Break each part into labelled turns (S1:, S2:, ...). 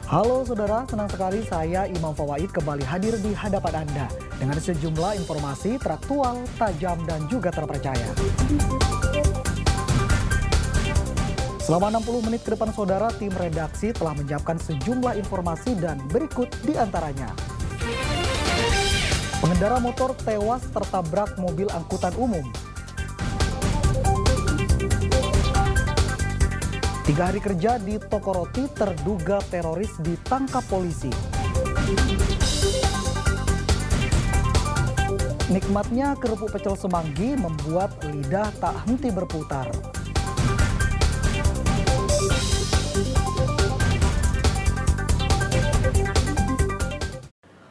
S1: Halo saudara, senang sekali saya Imam Fawaid kembali hadir di hadapan Anda dengan sejumlah informasi teraktual, tajam, dan juga terpercaya. Selama 60 menit ke depan saudara, tim redaksi telah menyiapkan sejumlah informasi dan berikut diantaranya. Pengendara motor tewas tertabrak mobil angkutan umum. 3 hari kerja di toko roti, terduga teroris ditangkap polisi. Nikmatnya kerupuk pecel Semanggi membuat lidah tak henti berputar.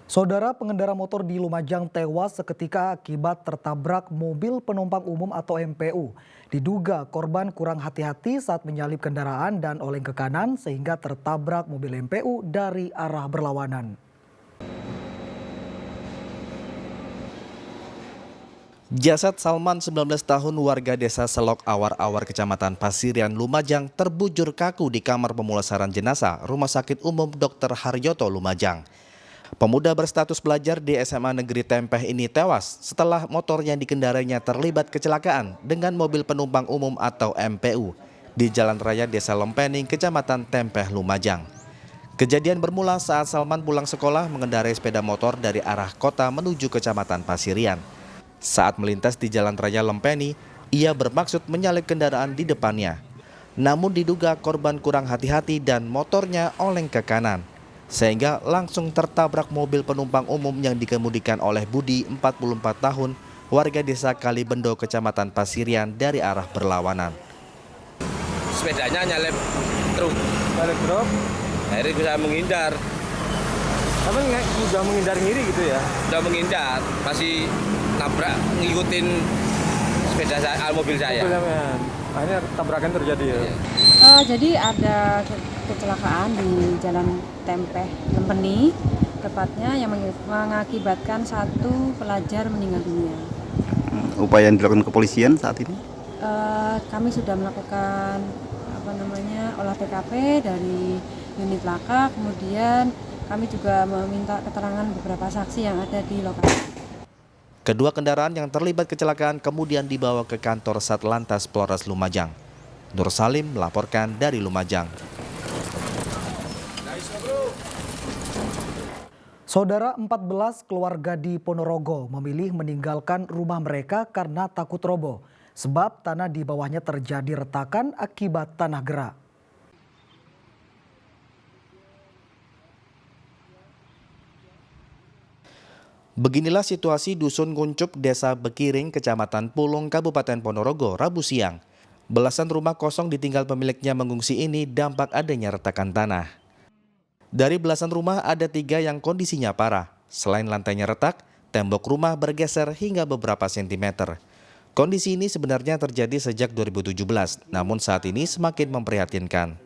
S1: Saudara, pengendara motor di Lumajang tewas seketika akibat tertabrak mobil penumpang umum atau MPU. Diduga korban kurang hati-hati saat menyalip kendaraan dan oleng ke kanan sehingga tertabrak mobil MPU dari arah berlawanan.
S2: Jasad Salman, 19 tahun, warga desa Selok Awar-Awar, Kecamatan Pasirian, Lumajang, terbujur kaku di kamar pemulasaran jenazah Rumah Sakit Umum Dr. Haryoto, Lumajang. Pemuda berstatus pelajar di SMA Negeri Tempeh ini tewas setelah motor yang dikendarainya terlibat kecelakaan dengan mobil penumpang umum atau MPU di Jalan Raya Desa Lempening, Kecamatan Tempeh, Lumajang. Kejadian bermula saat Salman pulang sekolah mengendarai sepeda motor dari arah kota menuju Kecamatan Pasirian. Saat melintas di Jalan Raya Lempeni, ia bermaksud menyalip kendaraan di depannya. Namun diduga korban kurang hati-hati dan motornya oleng ke kanan, sehingga langsung tertabrak mobil penumpang umum yang dikemudikan oleh Budi, 44 tahun, warga desa Kalibendo, Kecamatan Pasirian dari arah berlawanan.
S3: Sepedanya nyalip truk.
S4: Nyalip truk?
S3: Akhirnya bisa menghindar.
S4: Tapi udah menghindar ngiri gitu ya?
S3: Udah menghindar, masih nabrak ngikutin sepeda saya, mobil saya.
S4: Akhirnya tabrakan terjadi ya?
S5: Jadi ada kecelakaan di Jalan Tempeh Lempeni, tepatnya yang mengakibatkan satu pelajar meninggal dunia.
S6: Upaya yang dilakukan kepolisian saat ini?
S5: Kami sudah melakukan olah TKP dari unit laka, kemudian kami juga meminta keterangan beberapa saksi yang ada di lokasi.
S2: Kedua kendaraan yang terlibat kecelakaan kemudian dibawa ke kantor Satlantas Polres Lumajang. Nur Salim melaporkan dari Lumajang.
S1: Saudara, 14 keluarga di Ponorogo memilih meninggalkan rumah mereka karena takut roboh, sebab tanah di bawahnya terjadi retakan akibat tanah gerak.
S2: Beginilah situasi Dusun Nguncup, Desa Bekiring, Kecamatan Pulung, Kabupaten Ponorogo, Rabu siang. Belasan rumah kosong ditinggal pemiliknya mengungsi ini dampak adanya retakan tanah. Dari belasan rumah ada 3 yang kondisinya parah. Selain lantainya retak, tembok rumah bergeser hingga beberapa sentimeter. Kondisi ini sebenarnya terjadi sejak 2017, namun saat ini semakin memprihatinkan.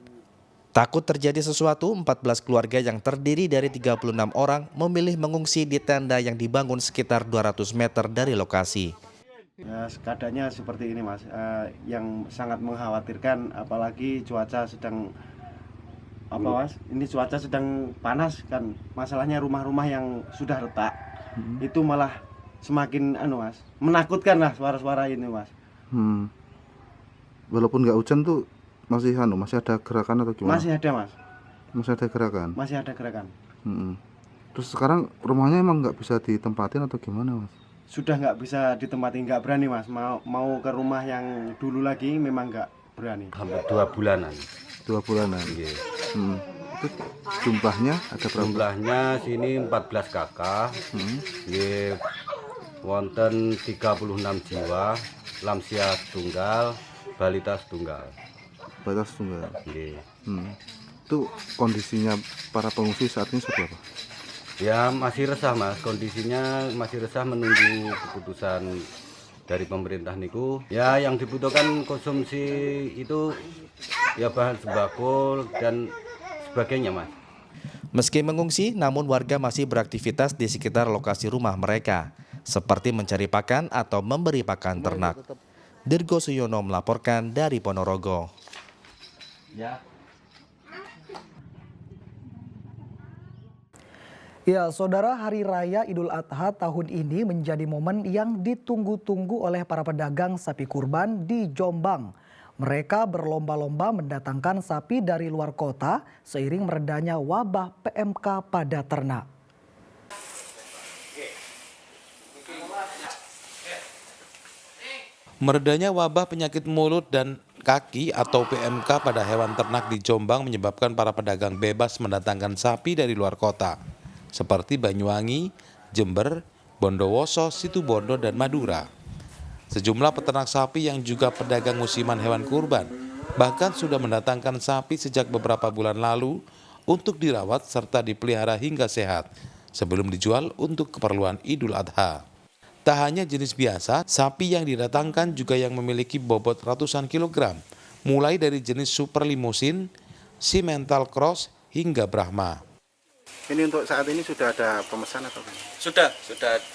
S2: Takut terjadi sesuatu, 14 keluarga yang terdiri dari 36 orang memilih mengungsi di tenda yang dibangun sekitar 200 meter dari lokasi.
S7: Ya, keadaannya seperti ini Mas, yang sangat mengkhawatirkan, apalagi cuaca sedang ini cuaca sedang panas kan. Masalahnya rumah-rumah yang sudah retak itu malah semakin Mas, menakutkan lah suara-suara ini Mas.
S6: Walaupun nggak hujan tuh masih ada gerakan atau gimana?
S7: Masih ada Mas.
S6: Masih ada gerakan?
S7: Masih ada gerakan.
S6: Terus sekarang rumahnya emang nggak bisa ditempatin atau gimana Mas?
S7: Sudah nggak bisa ditempatin, nggak berani Mas. Mau ke rumah yang dulu lagi memang nggak berani.
S8: Hampir 2 bulanan.
S6: 2 bulanan?
S8: Iya.
S6: Itu jumlahnya ada berapa?
S8: Jumlahnya sini 14 kakak. Wonten 36 jiwa, lansia tunggal, balita tunggal.
S6: Batas tunggal.
S8: Itu
S6: kondisinya para pengungsi saat ini seperti apa?
S8: Ya masih resah Mas, kondisinya masih resah menunggu keputusan dari pemerintah niku. Ya yang dibutuhkan konsumsi itu ya bahan sembako dan sebagainya Mas.
S2: Meski mengungsi, namun warga masih beraktivitas di sekitar lokasi rumah mereka, seperti mencari pakan atau memberi pakan ternak. Dirgo Suyono melaporkan dari Ponorogo.
S1: Ya, saudara, Hari Raya Idul Adha tahun ini menjadi momen yang ditunggu-tunggu oleh para pedagang sapi kurban di Jombang. Mereka berlomba-lomba mendatangkan sapi dari luar kota seiring meredanya wabah PMK pada ternak.
S9: Meredanya wabah penyakit mulut dan kaki atau PMK pada hewan ternak di Jombang menyebabkan para pedagang bebas mendatangkan sapi dari luar kota, seperti Banyuwangi, Jember, Bondowoso, Situbondo, dan Madura. Sejumlah peternak sapi yang juga pedagang musiman hewan kurban bahkan sudah mendatangkan sapi sejak beberapa bulan lalu untuk dirawat serta dipelihara hingga sehat sebelum dijual untuk keperluan Idul Adha. Tak hanya jenis biasa, sapi yang didatangkan juga yang memiliki bobot ratusan kilogram, mulai dari jenis super limusin, Simmental Cross, hingga Brahma.
S6: Ini untuk saat ini sudah ada pemesan atau kan?
S3: Sudah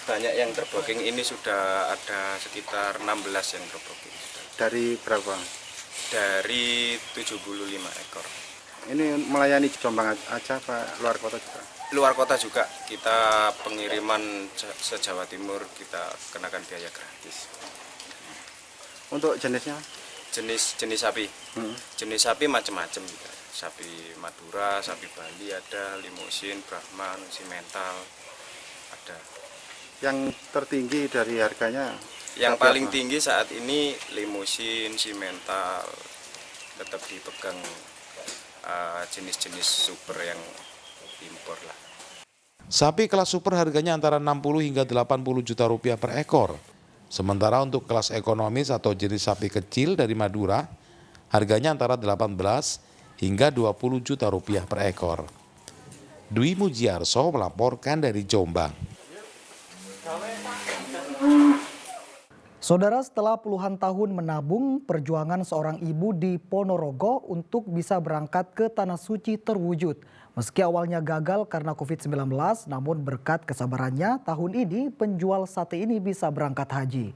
S3: banyak yang terbooking. Ini sudah ada sekitar 16 yang terbooking.
S6: Dari berapa?
S3: Dari 75 ekor.
S6: Ini melayani Jombang aja apa luar kota juga?
S3: Luar kota juga, kita pengiriman se-Jawa Timur kita kenakan biaya gratis.
S6: Untuk jenisnya?
S3: Jenis sapi. Jenis sapi macam-macam juga. Sapi Madura, sapi Bali ada, limusin, Brahman, Simmental ada.
S6: Yang tertinggi dari harganya?
S3: Yang paling tinggi saat ini limusin, Simmental, tetap dipegang jenis-jenis super yang impor lah.
S9: Sapi kelas super harganya antara 60 hingga 80 juta rupiah per ekor. Sementara untuk kelas ekonomis atau jenis sapi kecil dari Madura, harganya antara 18 hingga 20 juta rupiah per ekor. Dwi Mujiarso melaporkan dari Jombang.
S1: Saudara, setelah puluhan tahun menabung, perjuangan seorang ibu di Ponorogo untuk bisa berangkat ke Tanah Suci terwujud. Meski awalnya gagal karena COVID-19, namun berkat kesabarannya, tahun ini penjual sate ini bisa berangkat haji.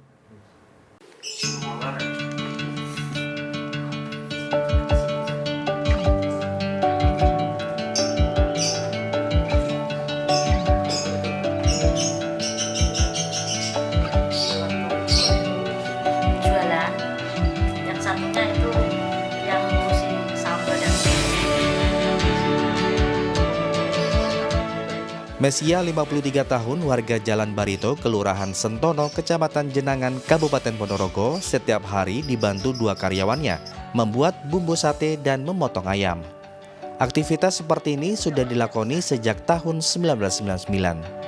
S2: Mesia 53 tahun, warga Jalan Barito, Kelurahan Sentono, Kecamatan Jenangan, Kabupaten Ponorogo, setiap hari dibantu 2 karyawannya membuat bumbu sate dan memotong ayam. Aktivitas seperti ini sudah dilakoni sejak tahun 1999.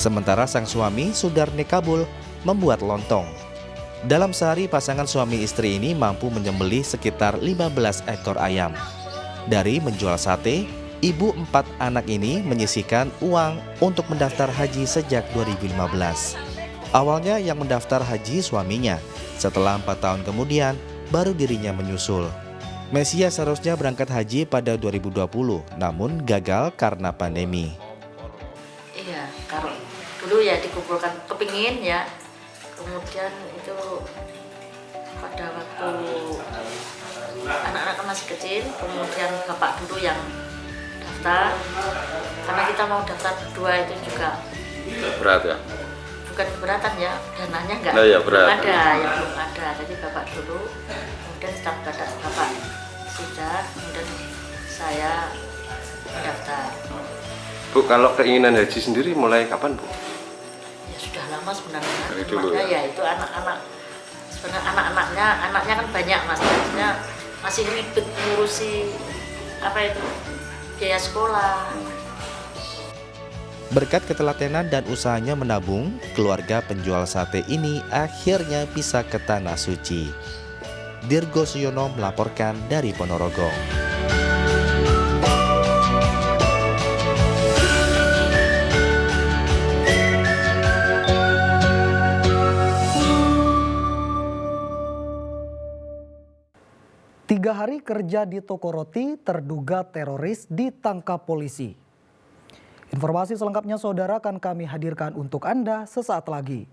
S2: Sementara sang suami, Sudarni Kabul, membuat lontong. Dalam sehari, pasangan suami istri ini mampu menyembelih sekitar 15 ekor ayam. Dari menjual sate, ibu 4 anak ini menyisihkan uang untuk mendaftar haji sejak 2015. Awalnya yang mendaftar haji suaminya, setelah 4 tahun kemudian baru dirinya menyusul. Mesia seharusnya berangkat haji pada 2020, namun gagal karena pandemi.
S10: Iya, kalau dulu ya dikumpulkan kepingin ya, kemudian itu pada waktu anak-anak masih kecil, kemudian bapak dulu yang daftar, karena kita mau daftar berdua itu juga
S3: Berat ya?
S10: bukan keberatan ya, dananya nggak
S3: berat.
S10: belum ada, jadi bapak dulu, kemudian setelah bapak sudah, kemudian saya mendaftar.
S3: Bu, kalau keinginan haji sendiri mulai kapan, Bu?
S10: Ya sudah lama sebenarnya.
S3: Dari dulu
S10: Makanya ya itu anak-anak. Sebenarnya anaknya kan banyak Mas. Maksudnya masih ribet ngurusi apa itu biaya sekolah.
S2: Berkat ketelatenan dan usahanya menabung, keluarga penjual sate ini akhirnya bisa ke Tanah Suci. Dirgo Suyono melaporkan dari Ponorogo.
S1: Tiga hari kerja di toko roti, terduga teroris ditangkap polisi. Informasi selengkapnya saudara akan kami hadirkan untuk Anda sesaat lagi.